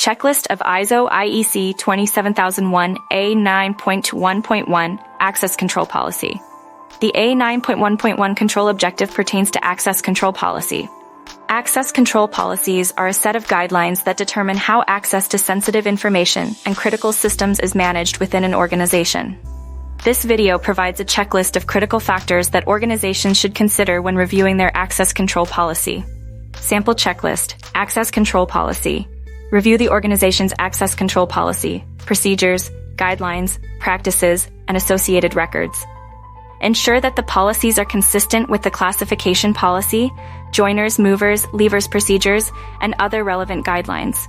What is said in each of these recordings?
Checklist of ISO IEC 27001 A.9.1.1 Access Control Policy. The A.9.1.1 control objective pertains to access control policy. Access control policies are a set of guidelines that determine how access to sensitive information and critical systems is managed within an organization. This video provides a checklist of critical factors that organizations should consider when reviewing their access control policy. Sample checklist: Access control policy. Review the organization's access control policy, procedures, guidelines, practices, and associated records. Ensure that the policies are consistent with the classification policy, joiners, movers, leavers procedures, and other relevant guidelines.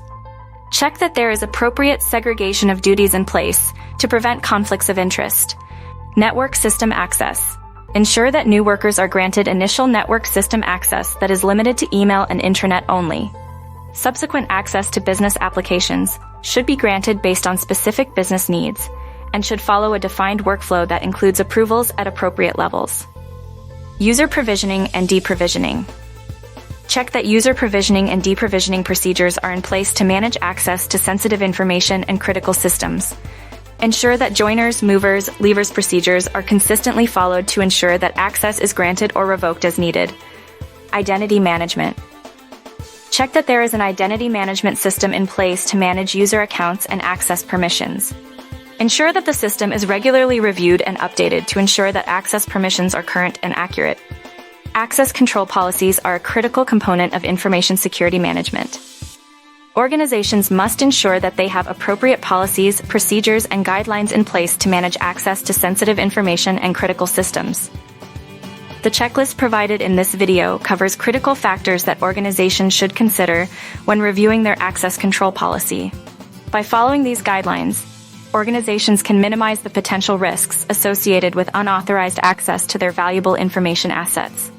Check that there is appropriate segregation of duties in place to prevent conflicts of interest. Network system access. Ensure that new workers are granted initial network system access that is limited to email and intranet only. Subsequent access to business applications should be granted based on specific business needs and should follow a defined workflow that includes approvals at appropriate levels. User provisioning and deprovisioning. Check that user provisioning and deprovisioning procedures are in place to manage access to sensitive information and critical systems. Ensure that joiners, movers, leavers procedures are consistently followed to ensure that access is granted or revoked as needed. Identity management. Check that there is an identity management system in place to manage user accounts and access permissions. Ensure that the system is regularly reviewed and updated to ensure that access permissions are current and accurate. Access control policies are a critical component of information security management. Organizations must ensure that they have appropriate policies, procedures, and guidelines in place to manage access to sensitive information and critical systems. The checklist provided in this video covers critical factors that organizations should consider when reviewing their access control policy. By following these guidelines, organizations can minimize the potential risks associated with unauthorized access to their valuable information assets.